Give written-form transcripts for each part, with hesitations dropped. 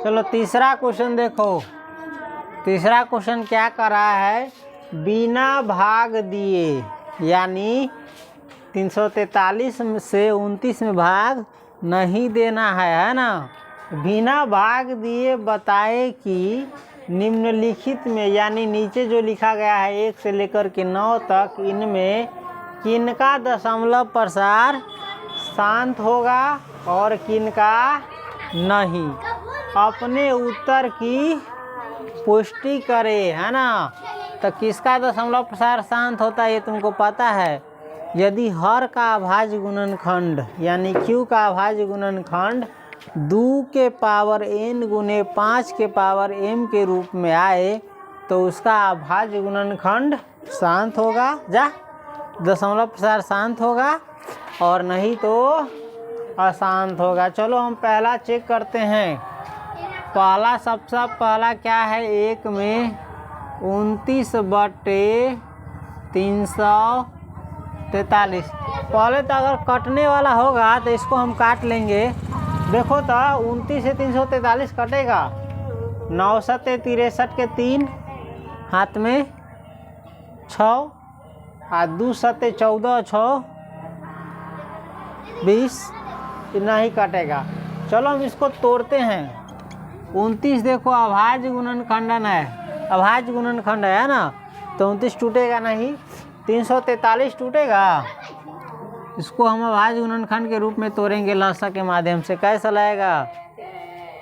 चलो तीसरा क्वेश्चन देखो। तीसरा क्वेश्चन क्या कर रहा है, बिना भाग दिए, यानी 343 से 29 में भाग नहीं देना है ना। बिना भाग दिए बताए कि निम्नलिखित में, यानी नीचे जो लिखा गया है 1 से लेकर के 9 तक, इनमें किनका दशमलव प्रसार शांत होगा और किनका नहीं। अपने उत्तर की पुष्टि करे, है ना। तो किसका दशमलव प्रसार शांत होता है ये तुमको पता है। यदि हर का अभाज्य गुणनखंड यानी q का अभाज्य गुणनखंड 2 के पावर n गुने 5 के पावर m के रूप में आए तो उसका अभाज्य गुणनखंड शांत होगा, जा दशमलव प्रसार शांत होगा, और नहीं तो अशांत होगा। चलो हम पहला चेक करते हैं। पहला सबसे पहला क्या है, 1 में 29/343। पहले तो अगर कटने वाला होगा तो इसको हम काट लेंगे। देखो तो 29 से 343 कटेगा, 9 सत्ते 63 के 3, हाथ में 6, और 2 सत्ते 14, 6 20, इतना ही कटेगा। चलो हम इसको तोड़ते हैं। 29 देखो अभाज्य गुणनखंडन है, अभाज्य गुणनखंड है ना, तो 29 टूटेगा नहीं, 343 टूटेगा। इसको हम अभाज्य गुणनखंड के रूप में तोड़ेंगे लसा के माध्यम से। कैसा लगेगा,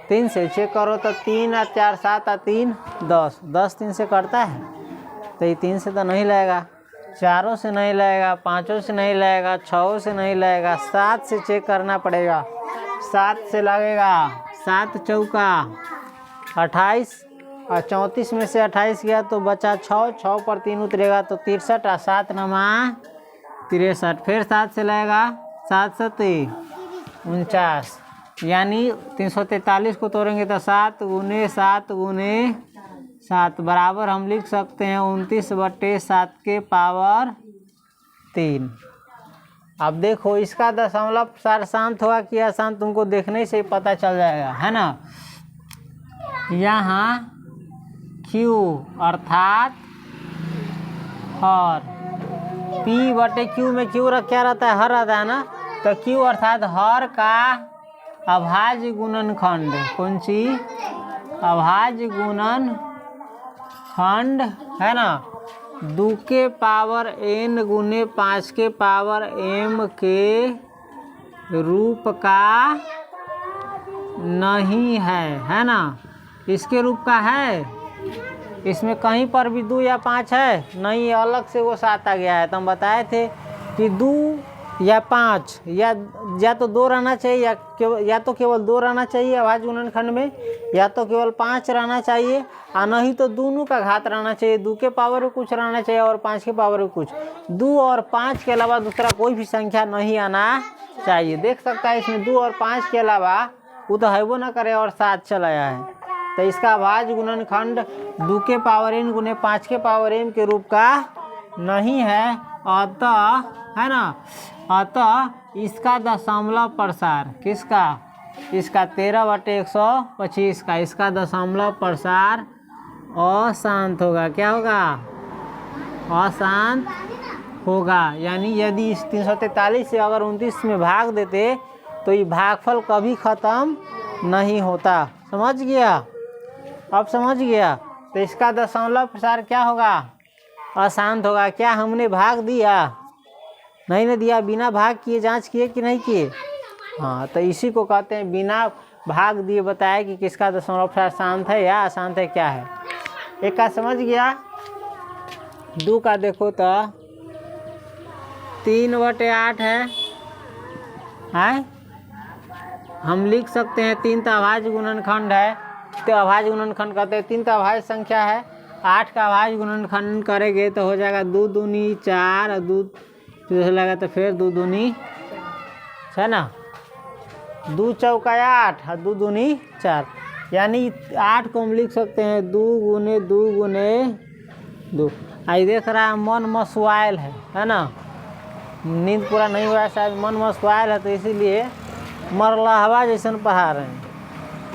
3 से चेक करो तो 3 और 4 7 और 3 10, 10 3 से कटता है, तो ये 3 से तो नहीं लगेगा, 4 से नहीं लगेगा, 5 से नहीं लगेगा, 6 से नहीं लगेगा, 7 से चेक करना पड़ेगा, 7 से लगेगा, 7 चौका 28, और 34 में से 28 गया तो बचा 6, 6 पर 3 उतरेगा तो 63, और 7 नमा 63, फिर 7 से लगेगा, 7 सत्ते 49, यानी 343 को तोड़ेंगे तो 7 गुने 7 गुने 7 बराबर हम लिख सकते हैं 29/7 के पावर 3। अब देखो इसका दशमलव प्रसार शांत होगा कि अशांत, तुमको देखने से ही पता चल जाएगा, है ना। यहाँ Q अर्थात हर, P/Q में Q क्या रहता है, हर रहता है ना, तो Q अर्थात हर का अभाज्य गुणनखंड, कौन सी अभाज्य गुणनखंड है ना, 2 के पावर n गुने 5 के पावर m के रूप का नहीं है ना। इसके रूप का है, इसमें कहीं पर भी 2 या 5 है नहीं, अलग से वो 7 आ गया है। तो हम बताए थे कि 2 या 5 या तो 2 रहना चाहिए, या तो केवल 2 रहना चाहिए अभाज्य गुणनखंड में, या तो केवल 5 रहना चाहिए, और नहीं तो दोनों का घात रहना चाहिए, 2 के पावर में कुछ रहना चाहिए और 5 के पावर में कुछ। 2 और 5 के अलावा दूसरा कोई भी संख्या नहीं आना चाहिए। देख सकता है इसमें 2 और 5 के अलावा वो तो है वो ना करे और 7 चला आया है, तो इसका अभाज्य गुणनखंड 2 के पावर n गुने 5 के पावर m के रूप का नहीं है। अतः, है ना, अतः इसका दशमलव प्रसार किसका, इसका 13/125 का, इसका दशमलव प्रसार अशांत होगा। क्या होगा, अशांत होगा। यानी यदि इस 343 से अगर 29 में भाग देते तो ये भागफल कभी ख़त्म नहीं होता। समझ गया, अब समझ गया। तो इसका दशमलव प्रसार क्या होगा, अशांत होगा। क्या हमने भाग दिया, नहीं ना दिया, बिना भाग किए जांच किए कि नहीं किए, हाँ, तो इसी को कहते हैं बिना भाग दिए बताया कि किसका दशमलव प्रसार शांत है या अशांत है, क्या है। एक का समझ गया। 2 का देखो तो 3/8 है, हम लिख सकते हैं 3 तो अभाज्य गुणनखंड है, तो अभाज्य गुणनखंड कहते हैं। 3 तो अभाज्य संख्या है, 8 का अभाज्य गुणनखंड करेंगे तो हो जाएगा 2 दूनी 4, और 2 लगा तो फिर 2 दूनी है ना, 2 चौका 8 और 2 दूनी 4, यानी 8 को हम लिख सकते हैं 2 गुने 2 गुने 2। आई देख रहा है मन मसवाइल है ना, नींद पूरा नहीं हुआ है शायद, मन मसवाइल है, तो इसीलिए मरलहवा जैसन पढ़ा रहे हैं।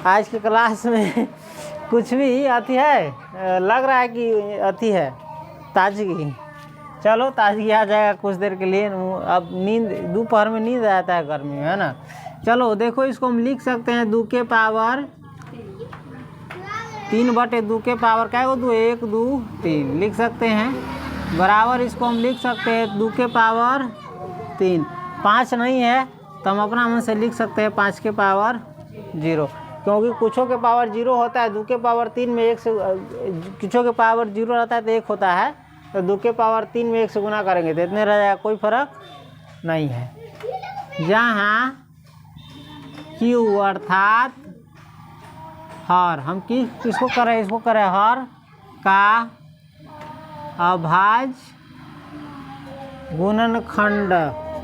आज की क्लास में कुछ भी अति है, लग रहा है कि अति है ताजगी। चलो ताजगी आ जाएगा कुछ देर के लिए। अब नींद दोपहर में नींद आता है गर्मी में, है ना। चलो देखो इसको हम लिख सकते हैं 2 के पावर 3/2 के पावर क्या है 2 1 2 3 लिख सकते हैं। बराबर इसको हम लिख सकते हैं 2 के पावर 3। 5 नहीं है तो हम अपना मन से लिख सकते हैं 5 के पावर 0, क्योंकि कुछों के पावर 0 होता है। 2 के पावर 3 में 1 से कुछों के पावर 0 रहता है तो 1 होता है, तो 2 के पावर 3 में 1 से गुना करेंगे तो इतने रह जाएगा, कोई फर्क नहीं है। जहाँ Q अर्थात हर, हम किसको करें, इसको करें हर का अभाज्य गुणनखंड।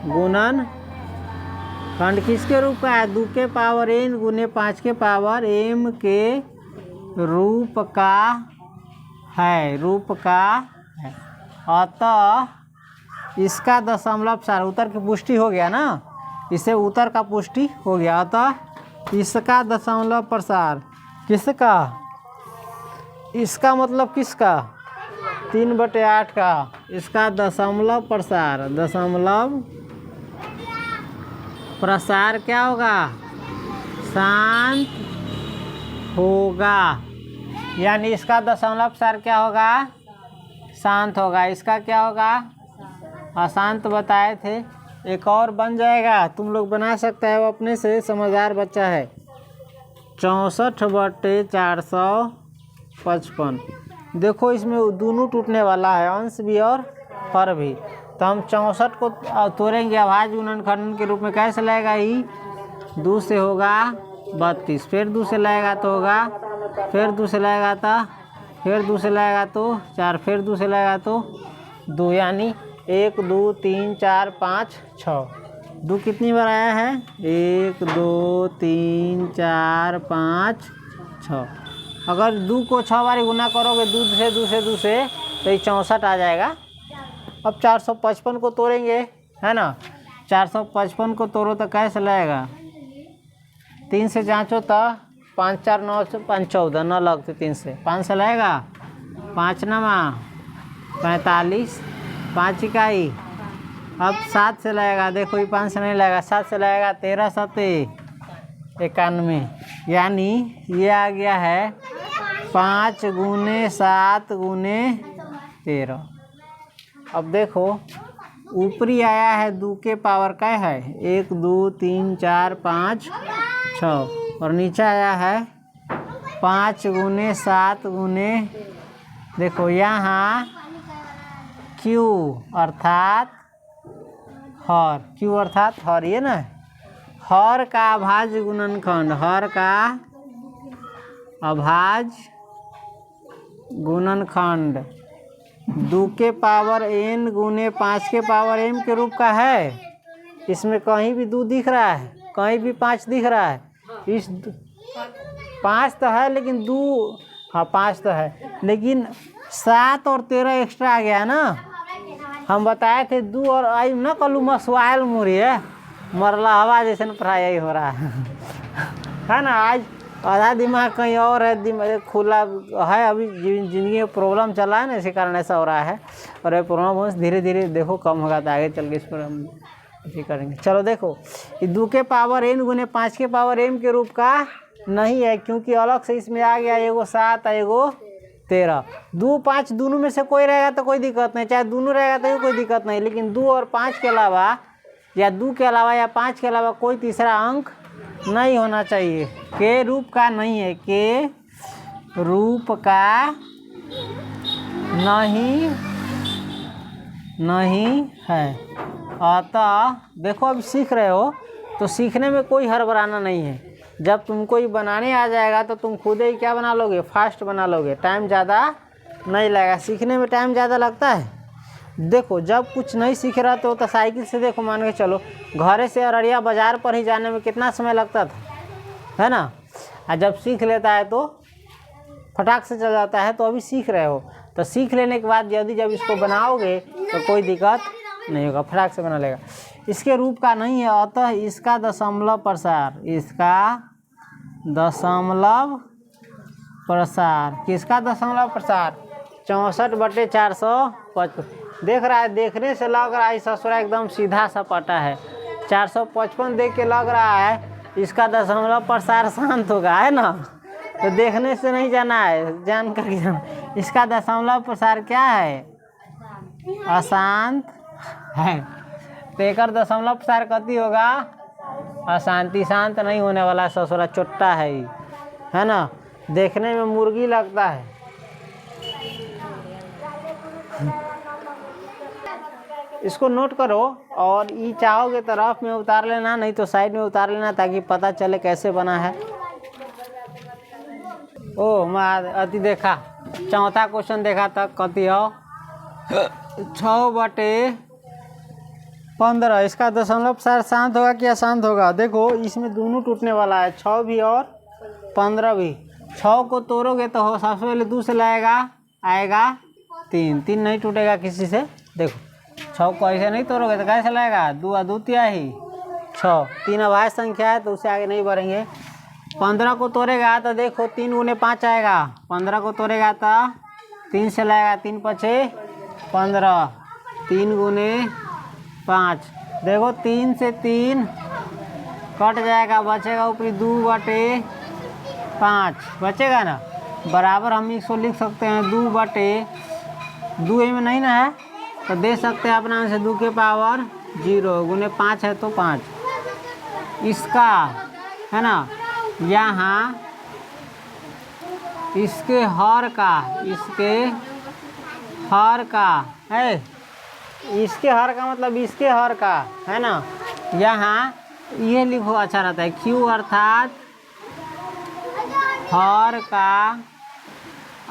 गुणनखंड किसके रूप का है 2 के पावर n गुने 5 के पावर m के रूप का है, अतः इसका दशमलव सार उत्तर की पुष्टि हो गया ना, इससे उत्तर का पुष्टि हो गया। अतः इसका दशमलव प्रसार किसका, इसका मतलब किसका 3/8 का, इसका दशमलव प्रसार क्या होगा, शांत होगा। यानी इसका दशमलव प्रसार क्या होगा, शांत होगा। इसका क्या होगा, अशांत बताए थे। एक और बन जाएगा, तुम लोग बना सकते हो अपने से, समझदार बच्चा है। 64/455। देखो इसमें दोनों टूटने वाला है, अंश भी और हर भी। तो हम 64 को तोड़ेंगे अभाज्य गुणनखंड के रूप में, कैसे लगेगा ही 2 से होगा 32, फिर 2 से लगेगा तो होगा, फिर 2 से लगेगा तो, फिर 2 से लगेगा तो 4, फिर 2 से लगेगा तो 2, यानी 1 2 3 4 5 6। 2 कितनी बार आया है 1 2 3 4 5 6। अगर 2 को 6 बार गुना करोगे 2 से तो ये 64 आ जाएगा। अब 455 को तोड़ेंगे, है ना। 455 को तोड़ो तो कैसे लगेगा, 3 से जाँचो तो 5 4 9 5 14, 9 लगते 3 से, 5 से लगेगा 5 नमा 45, 5 इकाई। अब 7 से लगेगा, देखो ये 5 से नहीं लगेगा, 7 से लगेगा 13 7 91, यानी ये आ गया है 5 गुने 7 गुने 13। अब देखो ऊपरी आया है 2 के पावर क्या है 1 2 3 4 5 6, और नीचे आया है 5 गुने 7 गुने, देखो यहाँ Q अर्थात हर, ये ना हर का अभाज्य गुणनखंड, हर का अभाज्य गुणनखंड 2 के पावर n गुने 5 के पावर m के रूप का है। इसमें कहीं भी 2 दिख रहा है, कहीं भी 5 दिख रहा है। इस 5 तो है लेकिन 2, हाँ 5 तो है लेकिन 7 और 13 एक्स्ट्रा आ गया ना। हम बताए थे 2 और आई न कलू मसवाइल मुरी है, मरला हवा जैसे पढ़ाई हो रहा है ना। आज आधा दिमाग कहीं और है, दिमाग खुला है, अभी जिंदगी में प्रॉब्लम चला है ना, इसी कारण ऐसा हो रहा है। और ये प्रॉब्लम धीरे धीरे देखो कम होगा तो आगे चल के इस पर हम इसी करेंगे। चलो देखो ये 2 के पावर n गुने 5 के पावर m के रूप का नहीं है, क्योंकि अलग से इसमें आ गया एगो 7 एगो 13। 2 5 दोनों में से कोई रहेगा तो कोई दिक्कत नहीं, चाहे दोनों रहेगा तो कोई दिक्कत नहीं, लेकिन 2 और 5 के अलावा या 2 के अलावा या 5 के अलावा कोई तीसरा अंक नहीं होना चाहिए। के रूप का नहीं है, के रूप का नहीं है। अतः देखो अब सीख रहे हो तो सीखने में कोई हड़बड़ाना नहीं है। जब तुमको ये बनाने आ जाएगा तो तुम खुद ही क्या बना लोगे, फास्ट बना लोगे, टाइम ज़्यादा नहीं लगेगा। सीखने में टाइम ज़्यादा लगता है। देखो जब कुछ नहीं सीख रहा तो साइकिल से देखो, मान के चलो घर से अररिया बाज़ार पर ही जाने में कितना समय लगता था, है ना। और जब सीख लेता है तो फटाक से चल जाता है। तो अभी सीख रहे हो तो सीख लेने के बाद यदि जब इसको बनाओगे तो कोई दिक्कत नहीं होगा, फटाक से बना लेगा। इसके रूप का नहीं है, अतः इसका दशमलव प्रसार, इसका दशमलव प्रसार। किसका दशमलव प्रसार? 64/455। देख रहा है, देखने से लग रहा है ससुरा एकदम सीधा सपाटा है। 455 देख के लग रहा है इसका दशमलव प्रसार शांत होगा, है ना। तो देखने से नहीं जाना है, जान कर जाना। इसका दशमलव प्रसार क्या है? अशांत है। तो एक दशमलव प्रसार कति होगा? अशांति। शांत नहीं होने वाला ससुरा, चोट्टा है ही, है ना। देखने में मुर्गी लगता है। इसको नोट करो और ई चाहोगे तरफ में उतार लेना, नहीं तो साइड में उतार लेना ताकि पता चले कैसे बना है। ओ मैं अति देखा, चौथा क्वेश्चन देखा तक कति हो 6/15। इसका दशमलव प्रसार शांत होगा कि अशांत होगा? देखो इसमें दोनों टूटने वाला है, 6 भी और 15 भी। 6 को तोड़ोगे तो हो सबसे पहले 2 से लाएगा, आएगा 3। 3 नहीं टूटेगा किसी से। देखो 6 को ऐसे नहीं तोड़ोगे तो कैसे लाएगा? 2 अद्वितीय ही 6। 3 अभाज्य संख्या है तो उससे आगे नहीं बढ़ेंगे। 15 को तोड़ेगा तो देखो 3 गुने 5 आएगा। 15 को तोड़ेगा तो 3 से लाएगा, 3 पचे 15, 3 गुने 5। देखो 3 से 3 कट जाएगा, बचेगा ऊपरी 2/5 बचेगा ना। बराबर हम इसको लिख सकते हैं 2/2 में नहीं ना है तो दे सकते हैं अपना से 2 के पावर 0 गुने 5 है तो 5। इसका है ना, यहाँ इसके हर का, इसके हर का है, इसके हर का मतलब इसके हर का, है ना। यहाँ ये लिखो, अच्छा रहता है। Q अर्थात हर का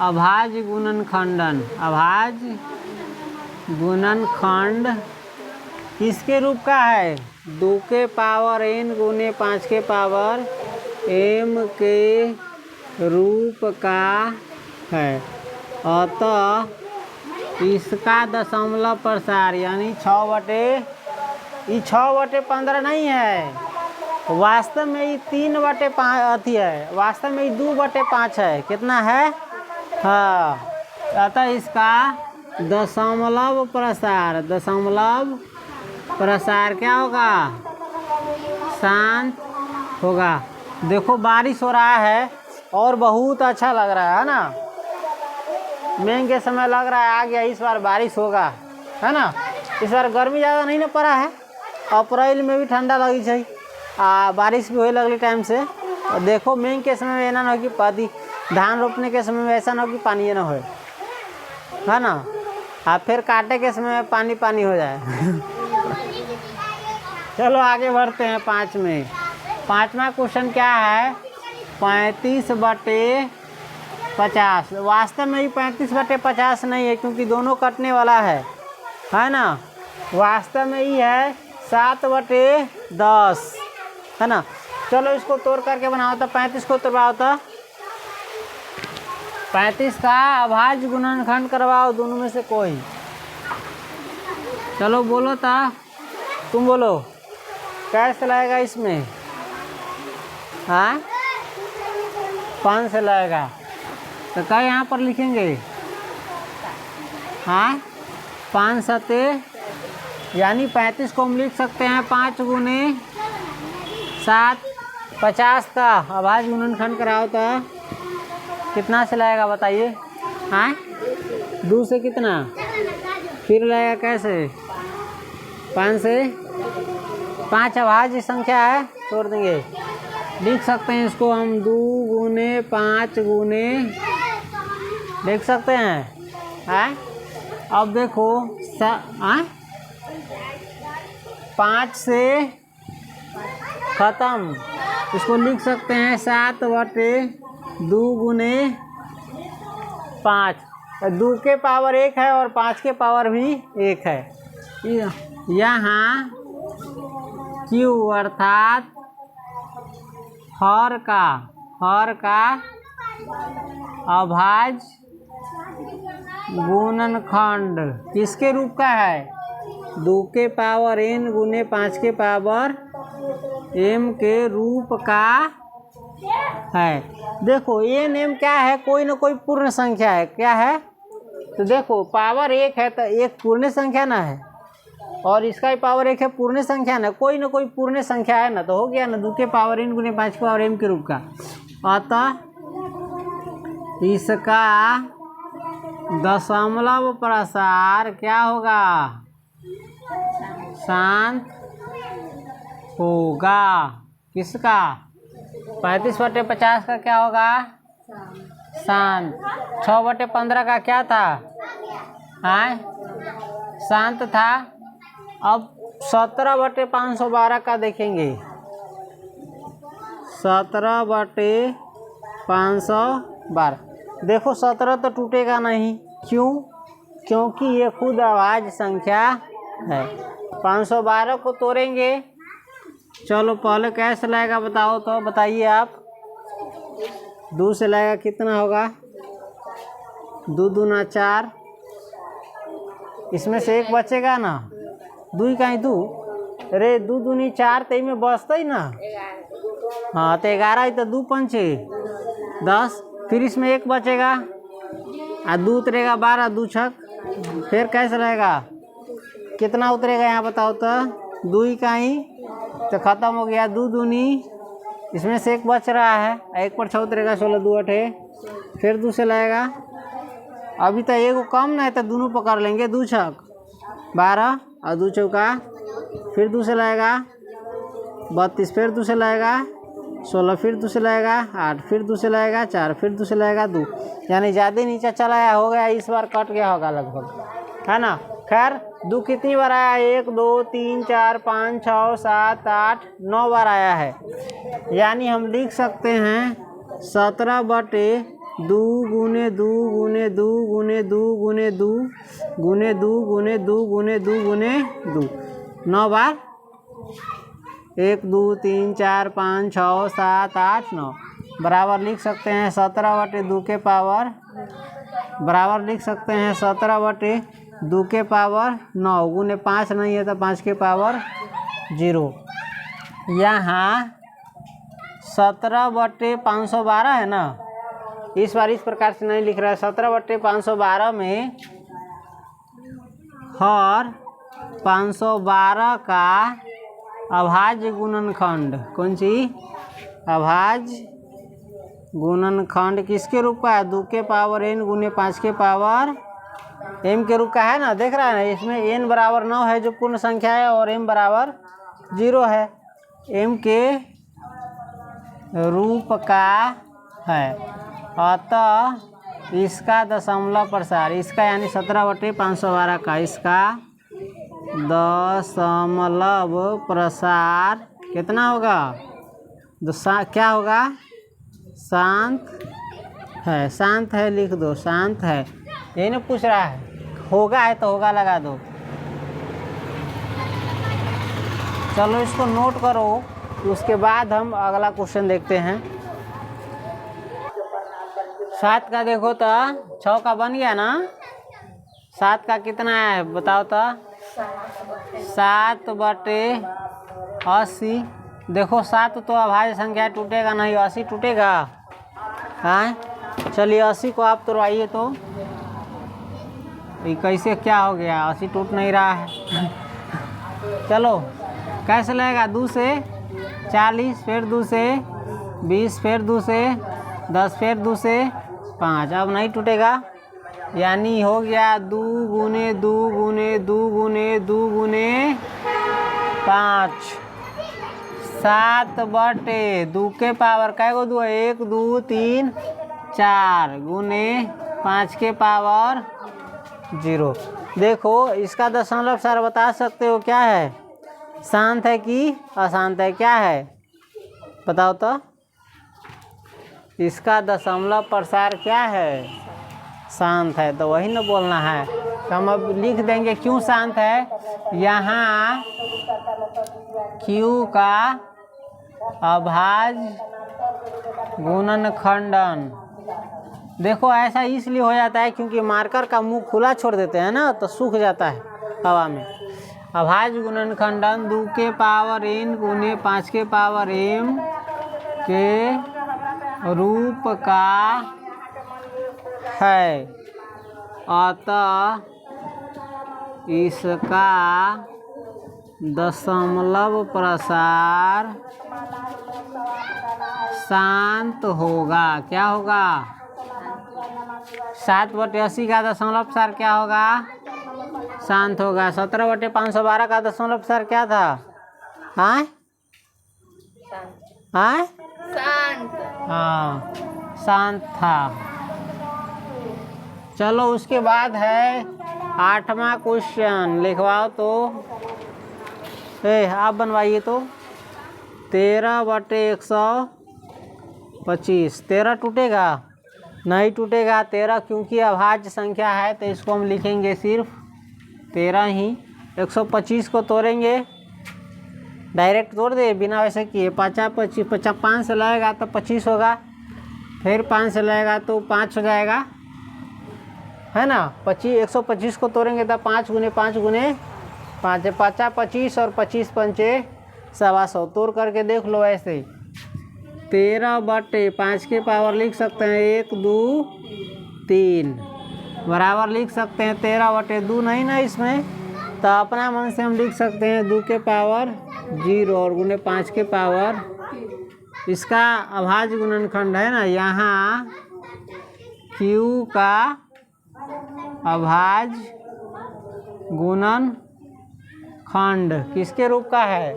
अभाज्य गुणनखंडन। अभाज्य गुणनखंड किसके रूप का है? 2 के पावर n गुने 5 के पावर m के रूप का है। अतः इसका दशमलव प्रसार यानी 6/15 नहीं है, वास्तव में ये 3/5 अथी है, वास्तव में ये 2/5 है। कितना है? हाँ, अतः इसका दशमलव प्रसार, दशमलव प्रसार क्या होगा? शांत होगा। देखो बारिश हो रहा है और बहुत अच्छा लग रहा है ना। मई के समय लग रहा है आ गया, इस बार बारिश होगा, है ना। इस बार गर्मी ज़्यादा नहीं ना पड़ा है, अप्रैल में भी ठंडा लगी है, बारिश भी होए लगली टाइम से। और देखो मई के समय में ऐसा ना हो कि पाती, धान रोपने के समय में ऐसा ना हो कि पानी ना हो, है ना। फिर काटे के समय में पानी पानी हो जाए। चलो आगे बढ़ते हैं 5 में। 5वां क्वेश्चन क्या है? 35/50। वास्तव में ही 35/50 नहीं है क्योंकि दोनों कटने वाला है ना। वास्तव में ही है 7/10, है ना। चलो इसको तोड़ करके बनाओ तो 35 को तोड़वाओ तो 35 का अभाज्य गुणनखंड करवाओ, दोनों में से कोई। चलो बोलो ता, तुम बोलो कैसे लाएगा इसमें? हाँ 5 से लाएगा तो क्या यहाँ पर लिखेंगे? हाँ 5 सते यानी 35 को हम लिख सकते हैं 5 गुने 7। 50 का अभाज्य गुणनखंड कराओ तो कितना से लाएगा बताइए? हाँ 2 से कितना, फिर लाएगा कैसे? 5 से 5 अभाज्य संख्या है, छोड़ देंगे। लिख सकते हैं इसको हम 2 गुने 5 गुने, देख सकते हैं। हाँ अब देखो 5 से ख़त्म, इसको लिख सकते हैं 7/2 गुने 5। 2 के पावर 1 है और 5 के पावर भी 1 है। यहाँ Q अर्थात हर का अभाज्य गुणनखंड किसके रूप का है? 2 के पावर n गुने 5 के पावर m के रूप का है। देखो एन एम क्या है, कोई ना कोई पूर्ण संख्या है, क्या है? तो देखो पावर 1 है तो एक पूर्ण संख्या ना है, और इसका ही पावर 1 है, पूर्ण संख्या ना कोई पूर्ण संख्या है ना, तो हो गया ना 2 के पावर n गुने 5 के पावर m के रूप का। अतः इसका दशमलव प्रसार क्या होगा? शांत होगा। किसका? 35/50 का क्या होगा? शांत। 6/15 का क्या था? शांत था। अब 17/512 का देखेंगे। 17/512। देखो 17 तो टूटेगा नहीं, क्यों? क्योंकि ये खुद अभाज्य संख्या है। 512 को तोड़ेंगे। चलो पहले कैसे लगेगा बताओ, तो बताइए आप। 2 से लगेगा कितना होगा? 2 दूना 4, इसमें से 1 बचेगा ना, 2 का ही 2, अरे 2 दूनी 4 तो में बचता ही ना। हाँ तो 11 ही तो 2 पंचे 10, फिर इसमें 1 बचेगा और 2 उतरेगा 12, 2 छक, फिर कैसे रहेगा? कितना उतरेगा यहाँ बताओ तो? 2 का ही तो खत्म हो गया। 2 दूनी, इसमें से 1 बच रहा है, 1 पर 6 उतरेगा, 16 2 8, फिर 2 से लगेगा। अभी तो 1 कम ना है तो दोनों पकड़ लेंगे। 2 छक 12 और 2 चौका, फिर 2 से लगेगा 32, फिर 2 से लगेगा 16, फिर 2 से लगेगा 8, फिर 2 से लगेगा 4, फिर 2 से लगेगा 2, यानी ज़्यादा नीचे चला आया, हो गया इस बार कट गया होगा लगभग, है ना। खैर 2 कितनी बार आया? 1 2 3 4 5 6 7 8 9 बार आया है, यानी हम लिख सकते हैं 17/2 गुने 2 गुने 2 गुने 2 गुने 2 गुने 2 गुने 2 गुने 2 गुने 2, 9 बार। 1 2 3 4 5 6 7 8 9 बराबर लिख सकते हैं 17/2 के पावर, बराबर लिख सकते हैं 17/2 के पावर 9 गुने 5 नहीं है तो 5 के पावर 0। यहाँ 17/512 है ना, इस बार इस प्रकार से नहीं लिख रहा है। 17/512 में हर 512 का अभाज्य गुणनखंड, कौन सी? अभाज्य गुणनखंड किसके रूप का है? 2 के पावर n गुने 5 के पावर m के रूप का है ना। देख रहा है ना, इसमें n बराबर 9 है जो पूर्ण संख्या है, और m बराबर 0 है, m के रूप का है। अतः इसका दशमलव प्रसार, इसका यानी 17/512 का, इसका दशमलव प्रसार कितना होगा? क्या होगा? शांत है। शांत है लिख दो, शांत है, यही ना पूछ रहा है। होगा है तो होगा लगा दो। चलो इसको नोट करो, उसके बाद हम अगला क्वेश्चन देखते हैं। 7 का देखो तो 6 का बन गया ना। 7 का कितना है बताओ तो? 7/80। देखो 7 तो अभाज्य संख्या टूटेगा नहीं, 80 टूटेगा। हाँ चलिए 80 को आप तोड़वाइए तो। ये कैसे क्या हो गया? 80 टूट नहीं रहा है। चलो कैसे लगेगा? 2 से 40, फिर 2 से 20, फिर 2 से 10, फिर 2 से 5, अब नहीं टूटेगा, यानी हो गया 2 गुने 2 गुने 2 गुने 2 गुने 5। 7/2 के पावर कै गो 2 है? 1 2 3 4 गुने 5 के पावर 0। देखो इसका दशमलव प्रसार बता सकते हो क्या है? शांत है कि अशांत है? क्या है बताओ तो? इसका दशमलव प्रसार क्या है? शांत है, तो वही ना बोलना है। तो हम अब लिख देंगे क्यों शांत है। यहाँ Q का अभाज्य गुणनखंडन, देखो ऐसा इसलिए हो जाता है क्योंकि मार्कर का मुंह खुला छोड़ देते हैं ना, तो सूख जाता है हवा में। अभाज्य गुणनखंडन 2 के पावर n गुने 5 के पावर m के रूप का है, अतः इसका दशमलव प्रसार शांत होगा। क्या होगा? 7/80 का दशमलव प्रसार क्या होगा? शांत होगा। 17/512 का दशमलव प्रसार क्या था? हाँ हाँ शांत। हाँ, शांत था। चलो उसके बाद है 8वां क्वेश्चन, लिखवाओ तो। आप बनवाइए तो। 13/125। 13 टूटेगा? नहीं टूटेगा 13, क्योंकि अभाज्य संख्या है तो इसको हम लिखेंगे सिर्फ 13 ही। 125 को तोड़ेंगे, डायरेक्ट तोड़ दे बिना वैसे किए। 50 5 से लगेगा तो 25 होगा, फिर 5 से लगेगा तो 5 हो जाएगा, है ना। 125 को तोड़ेंगे तो 5 गुने 5 गुने 5 है 50 25 और 25 पंचे 125। तोड़ करके देख लो ऐसे। 13/5 के पावर लिख सकते हैं 1 2 3 बराबर लिख सकते हैं 13/2। नहीं ना इसमें, तो अपना मन से हम लिख सकते हैं 2 के पावर 0 और गुने 5 के पावर। इसका अभाज्य गुणनखंड है ना, यहाँ Q का अभाज्य गुणनखंड किसके रूप का है?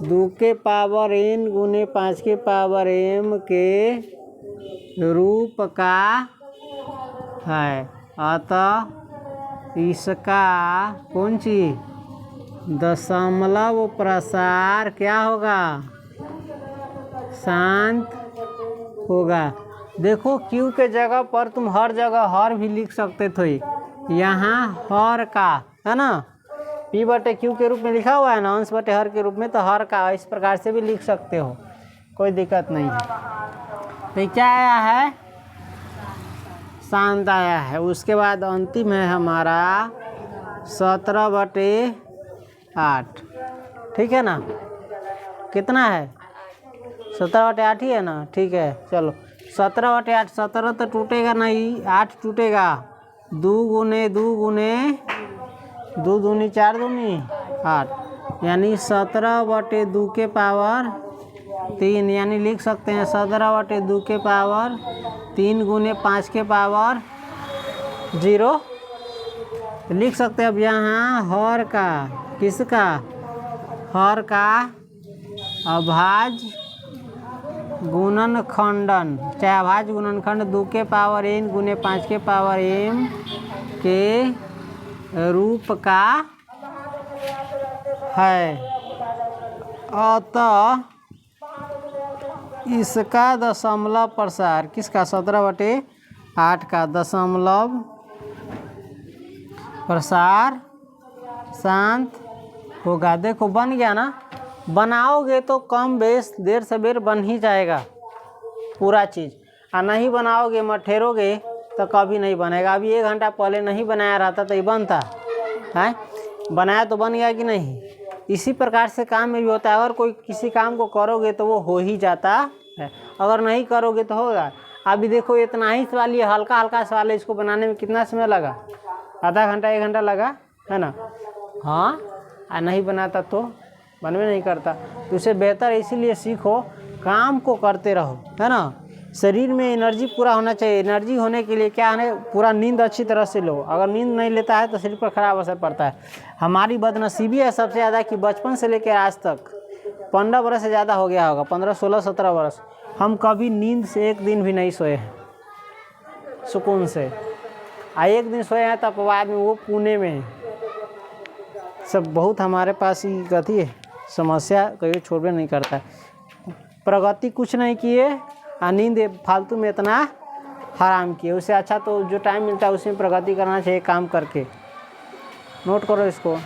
2 के पावर n गुने 5 के पावर m के रूप का है, अतः इसका कौन चीज दशमलव प्रसार क्या होगा? शांत होगा। देखो Q के जगह पर तुम हर जगह हर भी लिख सकते थे, यहाँ हर का है ना, P/Q के रूप में लिखा हुआ है ना, अंश बटे हर के रूप में, तो हर का इस प्रकार से भी लिख सकते हो, कोई दिक्कत नहीं है। तो क्या आया है? शांत आया है। उसके बाद अंतिम है हमारा 17/8। ठीक है ना, कितना है? 17/8 ही है ना, ठीक है। चलो 17/8, 17 तो टूटेगा नहीं, 8 टूटेगा। 2 गुने 2 गुने 2 दूनी 4 दूनी 8, यानी 17/2 के पावर 3, यानी लिख सकते हैं 17/2 के पावर 3 गुने 5 के पावर 0 लिख सकते हैं। अब यहाँ हर का, किसका? हर का अभाज्य गुणनखंडन, चाहे अभाज्य गुणनखंड 2 के पावर n गुने 5 के पावर m के रूप का है, अतः इसका दशमलव प्रसार, किसका? 17/8 का दशमलव प्रसार शांत होगा। देखो बन गया ना, बनाओगे तो कम बेस देर से बेर बन ही जाएगा पूरा चीज़, और नहीं बनाओगे मठेरोगे तो कभी नहीं बनेगा। अभी 1 घंटा पहले नहीं बनाया रहता तो ये बनता है, बनाया तो बन गया कि नहीं। इसी प्रकार से काम में भी होता है, अगर कोई किसी काम को करोगे तो वो हो ही जाता है, अगर नहीं करोगे तो होगा। अभी देखो इतना ही सवाल, ये हल्का हल्का सवाल है, इसको बनाने में कितना समय लगा? आधा घंटा 1 घंटा लगा, है ना। हाँ, और नहीं बनाता तो बनवे नहीं करता। तो उसे बेहतर इसीलिए सीखो, काम को करते रहो, है ना। शरीर में एनर्जी पूरा होना चाहिए। एनर्जी होने के लिए क्या है? पूरा नींद अच्छी तरह से लो। अगर नींद नहीं लेता है तो शरीर पर खराब असर पड़ता है। हमारी बदनसीबी है सबसे ज़्यादा कि बचपन से लेकर आज तक 15 वर्ष से ज़्यादा हो गया होगा, 15 16 17 वर्ष, हम कभी नींद से एक दिन भी नहीं सोए हैं सुकून से। एक दिन सोए हैं तब बाद में वो पुणे में सब बहुत हमारे पास ही गति है, समस्या कभी छोड़बे नहीं करता। प्रगति कुछ नहीं किए और नींद फालतू में इतना हराम किए। उससे अच्छा तो जो टाइम मिलता है उसमें प्रगति करना चाहिए, काम करके। नोट करो इसको।